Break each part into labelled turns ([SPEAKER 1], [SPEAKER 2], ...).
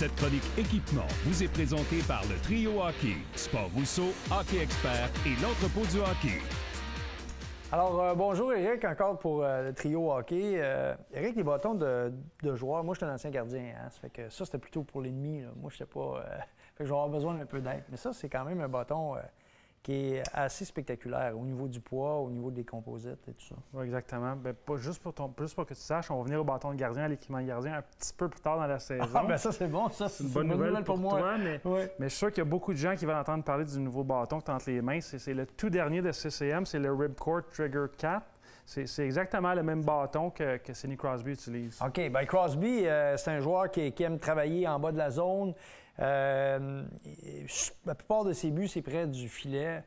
[SPEAKER 1] Cette chronique équipement vous est présentée par le Trio Hockey, Sport Rousseau, Hockey Expert et l'entrepôt du hockey.
[SPEAKER 2] Alors, bonjour Éric, encore pour le Trio Hockey. Éric, les bâtons de joueurs, moi, je suis un ancien gardien, hein, ça fait que ça, c'était plutôt pour l'ennemi. Moi, je n'étais pas... fait que je vais avoir besoin d'un peu d'aide. Mais ça, c'est quand même un bâton qui est assez spectaculaire au niveau du poids, au niveau des composites et tout ça.
[SPEAKER 3] Oui, exactement. Bien, juste pour que tu saches, on va venir au bâton de gardien, à l'équipement de gardien, un petit peu plus tard dans la saison.
[SPEAKER 2] Ah, bien ça, c'est bon. Ça,
[SPEAKER 3] c'est une bonne nouvelle pour moi. Toi, mais je suis sûr qu'il y a beaucoup de gens qui veulent entendre parler du nouveau bâton que tu as entre les mains. C'est le tout dernier de CCM, c'est le Ripcord Trigger 4. C'est exactement le même bâton que Sidney Crosby utilise.
[SPEAKER 2] OK. Bien, Crosby, c'est un joueur qui aime travailler en bas de la zone. La plupart de ses buts, c'est près du filet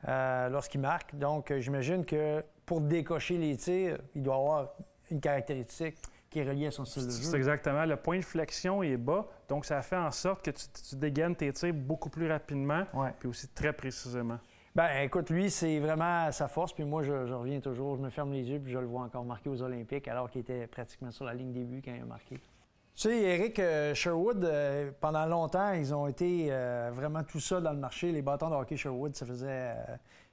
[SPEAKER 2] lorsqu'il marque. Donc, j'imagine que pour décocher les tirs, il doit avoir une caractéristique qui est reliée à son style de jeu.
[SPEAKER 3] C'est exactement. Le point de flexion est bas, donc ça fait en sorte que tu dégaines tes tirs beaucoup plus rapidement, puis aussi très précisément.
[SPEAKER 2] Bien, écoute, lui, c'est vraiment sa force. Puis moi, je reviens toujours, je me ferme les yeux, puis je le vois encore marquer aux Olympiques, alors qu'il était pratiquement sur la ligne des buts quand il a marqué. Tu sais, Éric, Sherwood, pendant longtemps, ils ont été vraiment tout ça dans le marché. Les bâtons de hockey Sherwood,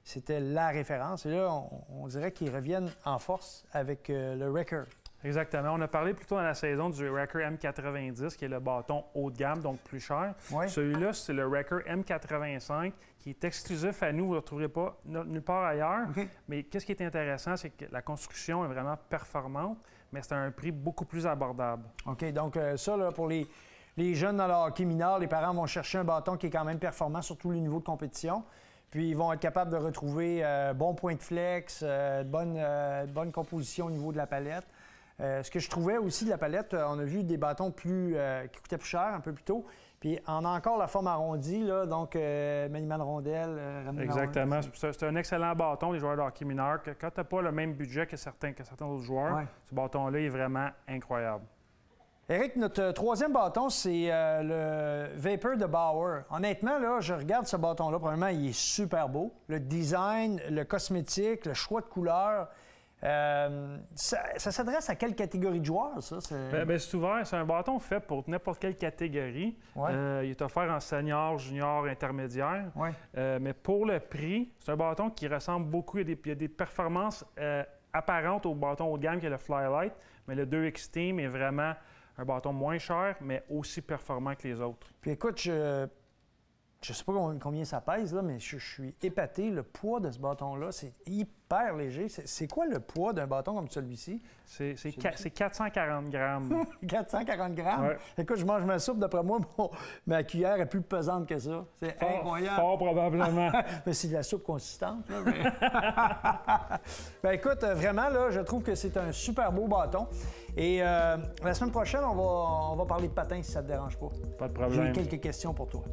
[SPEAKER 2] c'était la référence. Et là, on dirait qu'ils reviennent en force avec le Wrecker.
[SPEAKER 3] Exactement. On a parlé plutôt dans la saison du Wrecker M90, qui est le bâton haut de gamme, donc plus cher.
[SPEAKER 2] Oui.
[SPEAKER 3] Celui-là, c'est le Wrecker M85, qui est exclusif à nous. Vous ne le retrouverez pas nulle part ailleurs.
[SPEAKER 2] Okay.
[SPEAKER 3] Mais qu'est-ce qui est intéressant, c'est que la construction est vraiment performante, mais c'est à un prix beaucoup plus abordable.
[SPEAKER 2] OK. Donc, ça, là, pour les jeunes dans le hockey mineur, les parents vont chercher un bâton qui est quand même performant sur tous les niveaux de compétition. Puis, ils vont être capables de retrouver bon point de flex, bonne composition au niveau de la palette. Ce que je trouvais aussi de la palette, on a vu des bâtons qui coûtaient plus cher un peu plus tôt. Puis on a encore la forme arrondie, là, donc maniement de rondelle.
[SPEAKER 3] Exactement. C'est un excellent bâton, les joueurs de hockey mineur. Quand tu n'as pas le même budget que certains autres joueurs, ce bâton-là est vraiment incroyable.
[SPEAKER 2] Éric, notre troisième bâton, c'est le Vapor de Bauer. Honnêtement, là, je regarde ce bâton-là. Premièrement, il est super beau. Le design, le cosmétique, le choix de couleurs. Ça s'adresse à quelle catégorie de joueurs, ça?
[SPEAKER 3] C'est ouvert. C'est un bâton fait pour n'importe quelle catégorie. Il est offert en senior, junior, intermédiaire. Mais pour le prix, c'est un bâton qui ressemble beaucoup. Il y a des performances apparentes au bâton haut de gamme qui est le Flylight. Mais le 2X Team est vraiment un bâton moins cher, mais aussi performant que les autres.
[SPEAKER 2] Puis écoute, je ne sais pas combien ça pèse, là, mais je suis épaté. Le poids de ce bâton-là, c'est hyper léger. C'est quoi le poids d'un bâton comme celui-ci?
[SPEAKER 3] C'est 440 grammes.
[SPEAKER 2] 440 grammes? Ouais. Écoute, je mange ma soupe. D'après moi, ma cuillère est plus pesante que ça. C'est incroyable.
[SPEAKER 3] Fort probablement.
[SPEAKER 2] Mais c'est de la soupe consistante. Là, mais... ben, écoute, vraiment, là, je trouve que c'est un super beau bâton. Et la semaine prochaine, on va parler de patins si ça ne te dérange pas.
[SPEAKER 3] Pas de problème.
[SPEAKER 2] J'ai quelques questions pour toi.